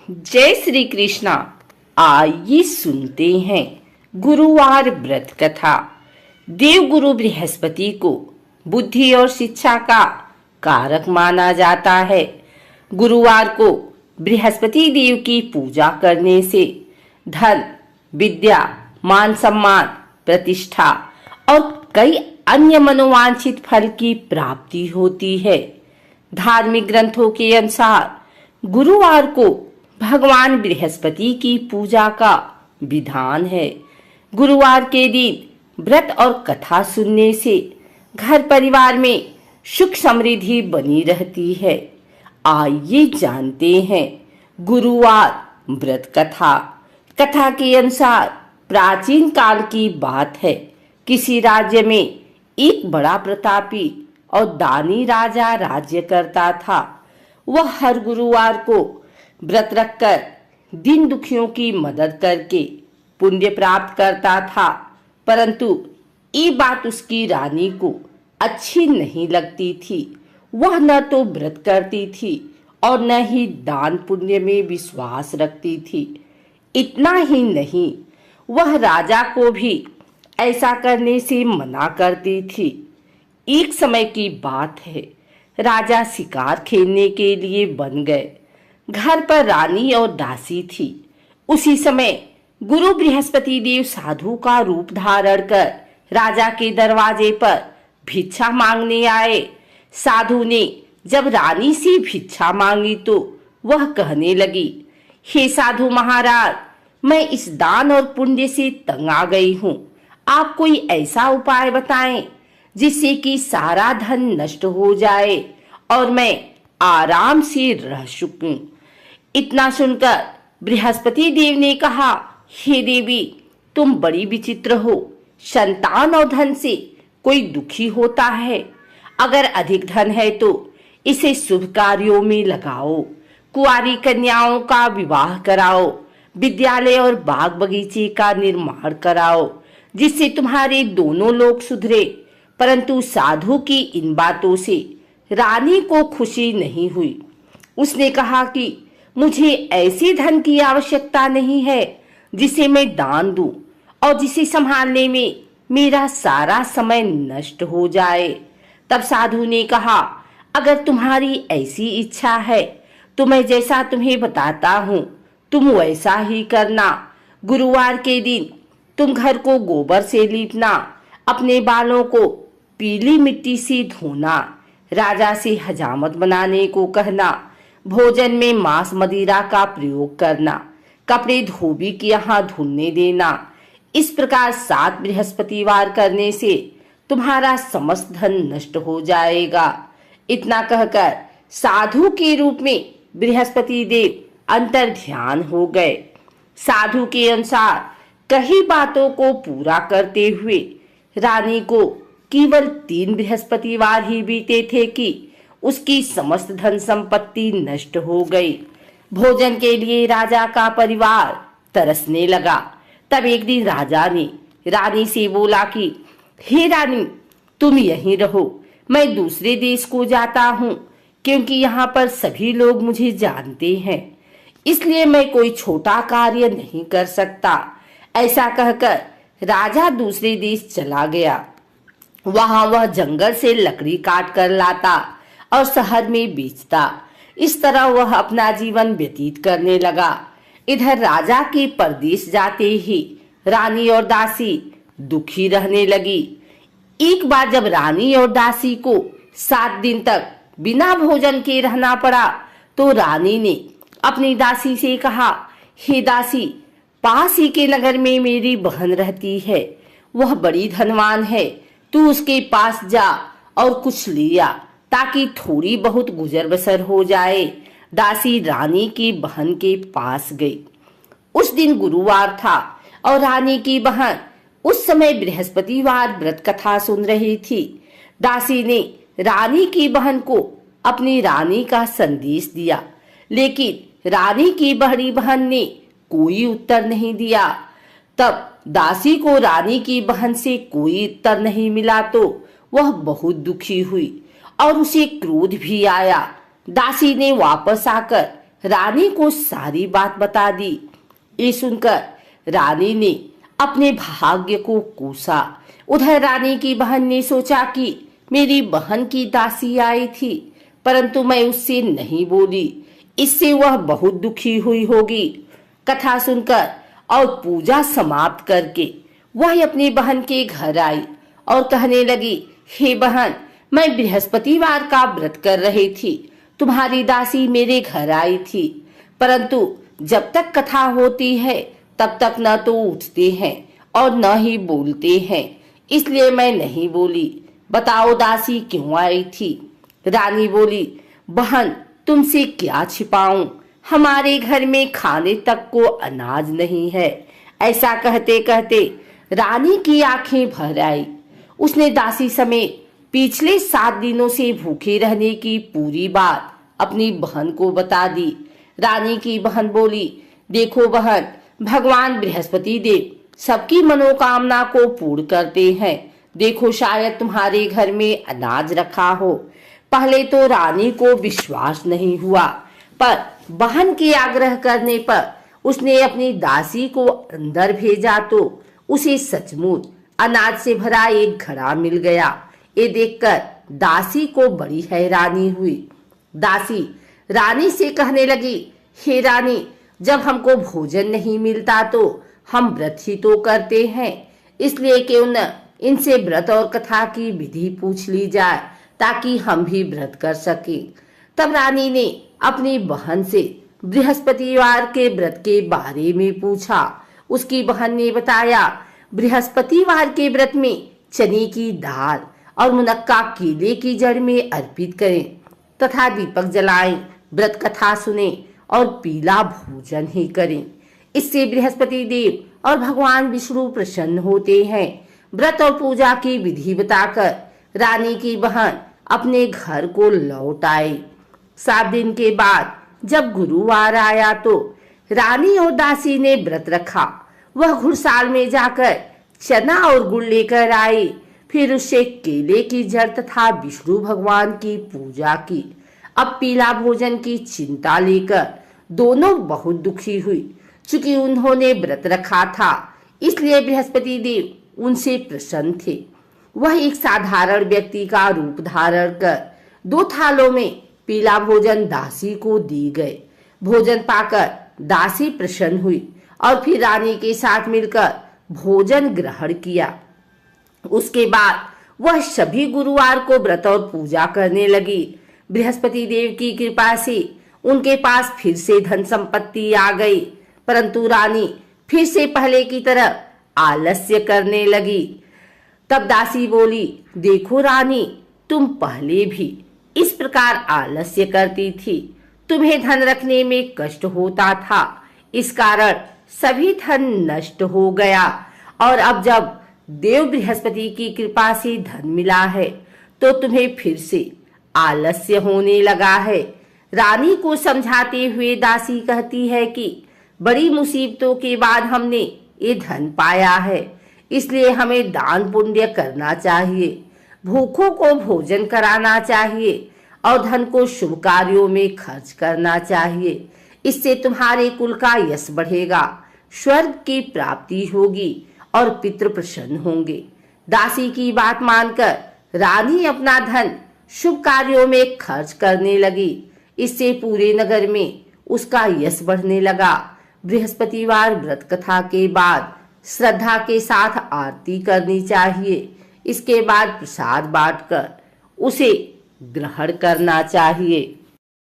जय श्री कृष्णा। आइए सुनते हैं गुरुवार व्रत कथा। देवगुरु बृहस्पति को बुद्धि और शिक्षा का कारक माना जाता है। गुरुवार को बृहस्पति देव की पूजा करने से धन, विद्या, मान सम्मान, प्रतिष्ठा और कई अन्य मनोवांछित फल की प्राप्ति होती है। धार्मिक ग्रंथों के अनुसार गुरुवार को भगवान बृहस्पति की पूजा का विधान है। गुरुवार के दिन व्रत और कथा सुनने से घर परिवार में सुख समृद्धि बनी रहती है। आइए जानते हैं गुरुवार व्रत कथा। कथा के अनुसार प्राचीन काल की बात है। किसी राज्य में एक बड़ा प्रतापी और दानी राजा राज्य करता था। वह हर गुरुवार को व्रत रखकर दीन दुखियों की मदद करके पुण्य प्राप्त करता था, परंतु ये बात उसकी रानी को अच्छी नहीं लगती थी। वह न तो व्रत करती थी और न ही दान पुण्य में विश्वास रखती थी। इतना ही नहीं, वह राजा को भी ऐसा करने से मना करती थी। एक समय की बात है, राजा शिकार खेलने के लिए बन गए। घर पर रानी और दासी थी। उसी समय गुरु बृहस्पति देव साधु का रूप धारण कर राजा के दरवाजे पर भिक्षा मांगने आए। साधु ने जब रानी से भिक्षा मांगी तो वह कहने लगी, हे साधु महाराज, मैं इस दान और पुण्य से तंग आ गई हूँ। आप कोई ऐसा उपाय बताएं जिससे कि सारा धन नष्ट हो जाए और मैं आराम से रह सकूं। इतना सुनकर बृहस्पति देव ने कहा, हे देवी, तुम बड़ी विचित्र हो। संतान और धन से कोई दुखी होता है। अगर अधिक धन है तो इसे शुभ कार्यों में लगाओ। कुंवारी कन्याओं का विवाह कराओ। विद्यालय और बाग बगीचे का निर्माण कराओ, जिससे तुम्हारे दोनों लोग सुधरे। परंतु साधु की इन बातों से रानी को खुशी नहीं हुई। उसने कहा कि मुझे ऐसे धन की आवश्यकता नहीं है जिसे मैं दान दूं और जिसे संभालने में मेरा सारा समय नष्ट हो जाए। तब साधु ने कहा, अगर तुम्हारी ऐसी इच्छा है तो मैं जैसा तुम्हें बताता हूँ तुम वैसा ही करना। गुरुवार के दिन तुम घर को गोबर से लीपना, अपने बालों को पीली मिट्टी से धोना, राजा से हजामत बनाने को कहना, भोजन में मांस मदिरा का प्रयोग करना, कपड़े धोबी के यहाँ धुलने देना। इस प्रकार 7 बृहस्पतिवार करने से तुम्हारा समस्त धन नष्ट हो जाएगा। इतना कहकर साधु के रूप में बृहस्पति देव अंतर ध्यान हो गए। साधु के अनुसार कई बातों को पूरा करते हुए रानी को केवल 3 बृहस्पतिवार ही बीते थे कि उसकी समस्त धन संपत्ति नष्ट हो गई। भोजन के लिए राजा का परिवार तरसने लगा। तब एक दिन राजा ने रानी से बोला कि हे रानी, तुम यहीं रहो, मैं दूसरे देश को जाता हूँ, क्योंकि यहाँ पर सभी लोग मुझे जानते हैं, इसलिए मैं कोई छोटा कार्य नहीं कर सकता। ऐसा कहकर राजा दूसरे देश चला गया। वहां वह जंगल से लकड़ी काट कर लाता और शहर में बेचता। इस तरह वह अपना जीवन व्यतीत करने लगा। इधर राजा के परदेश जाते ही रानी और दासी दुखी रहने लगी। एक बार जब रानी और दासी को 7 दिन तक बिना भोजन के रहना पड़ा तो रानी ने अपनी दासी से कहा, हे दासी, पास ही के नगर में मेरी बहन रहती है। वह बड़ी धनवान है। तू उसके पास जा और कुछ लिया ताकि थोड़ी बहुत गुजर बसर हो जाए। दासी रानी की बहन के पास गई। उस दिन गुरुवार था और रानी की बहन उस समय बृहस्पतिवार व्रत कथा सुन रही थी। दासी ने रानी की बहन को अपनी रानी का संदेश दिया, लेकिन रानी की बड़ी बहन ने कोई उत्तर नहीं दिया। तब दासी को रानी की बहन से कोई उत्तर नहीं मिला तो वह बहुत दुखी हुई और उसे क्रोध भी आया। दासी ने वापस आकर रानी को सारी बात बता दी। ये सुनकर रानी ने अपने भाग्य को कोसा। उधर रानी की बहन ने सोचा कि मेरी बहन की दासी आई थी, परंतु मैं उससे नहीं बोली, इससे वह बहुत दुखी हुई होगी। कथा सुनकर और पूजा समाप्त करके वह अपनी बहन के घर आई और कहने लगी, हे बहन, मैं बृहस्पतिवार का व्रत कर रही थी, तुम्हारी दासी मेरे घर आई थी, परंतु जब तक कथा होती है तब तक न तो उठते हैं और न ही बोलते हैं, इसलिए मैं नहीं बोली। बताओ दासी क्यों आई थी? रानी बोली, बहन तुमसे क्या छिपाऊं, हमारे घर में खाने तक को अनाज नहीं है। ऐसा कहते कहते रानी की आंखें भर आई। उसने दासी समेत पिछले 7 दिनों से भूखे रहने की पूरी बात अपनी बहन को बता दी। रानी की बहन बोली, देखो बहन, भगवान बृहस्पति देव सबकी मनोकामना को पूर्ण करते हैं। देखो शायद तुम्हारे घर में अनाज रखा हो। पहले तो रानी को विश्वास नहीं हुआ, पर बहन के आग्रह करने पर उसने अपनी दासी को अंदर भेजा तो उसे सचमुच अनाज से भरा एक घड़ा मिल गया। ये देखकर दासी को बड़ी हैरानी हुई। दासी रानी से कहने लगी, हे रानी, जब हमको भोजन नहीं मिलता तो हम व्रत ही तो करते हैं, इसलिए क्यों न इनसे व्रत और कथा की विधि पूछ ली जाए ताकि हम भी व्रत कर सकें। तब रानी ने अपनी बहन से बृहस्पतिवार के व्रत के बारे में पूछा। उसकी बहन ने बताया, बृहस्पतिवार के व्रत में चने की दाल और मुनक्का केले की जड़ में अर्पित करें तथा दीपक जलाएं, व्रत कथा सुने और पीला भोजन ही करें। इससे बृहस्पति देव और भगवान विष्णु प्रसन्न होते हैं। व्रत और पूजा की विधि बताकर रानी की बहन अपने घर को लौट आई। 7 दिन के बाद जब गुरुवार आया तो रानी और दासी ने व्रत रखा। वह घुड़साल में जाकर चना और गुड़ लेकर आई, फिर उससे केले की जड़ तथा विष्णु भगवान की पूजा की। अब पीला भोजन की चिंता लेकर दोनों बहुत दुखी हुई। चूंकि उन्होंने व्रत रखा था, इसलिए बृहस्पति देव उनसे प्रसन्न थे। वह एक साधारण व्यक्ति का रूप धारण कर 2 थालों में पीला भोजन दासी को दी गए। भोजन पाकर दासी प्रसन्न हुई और फिर रानी के साथ मिलकर भोजन ग्रहण किया। उसके बाद वह सभी गुरुवार को व्रत और पूजा करने लगी। बृहस्पति देव की कृपा से उनके पास फिर से धन संपत्ति आ गई, परंतु रानी फिर से पहले की तरह आलस्य करने लगी। तब दासी बोली, देखो रानी, तुम पहले भी इस प्रकार आलस्य करती थी, तुम्हें धन रखने में कष्ट होता था, इस कारण सभी धन नष्ट हो गया, और अब जब देव बृहस्पति की कृपा से धन मिला है तो तुम्हें फिर से आलस्य होने लगा है। रानी को समझाते हुए दासी कहती है कि बड़ी मुसीबतों के बाद हमने ये धन पाया है, इसलिए हमें दान पुण्य करना चाहिए, भूखों को भोजन कराना चाहिए और धन को शुभ कार्यों में खर्च करना चाहिए। इससे तुम्हारे कुल का यश बढ़ेगा, स्वर्ग की प्राप्ति होगी और पितृ प्रसन्न होंगे। दासी की बात मानकर रानी अपना धन शुभ कार्यों में खर्च करने लगी। इससे पूरे नगर में उसका यश बढ़ने लगा। बृहस्पतिवार व्रत कथा के बाद श्रद्धा के साथ आरती करनी चाहिए। इसके बाद प्रसाद बांटकर उसे ग्रहण करना चाहिए।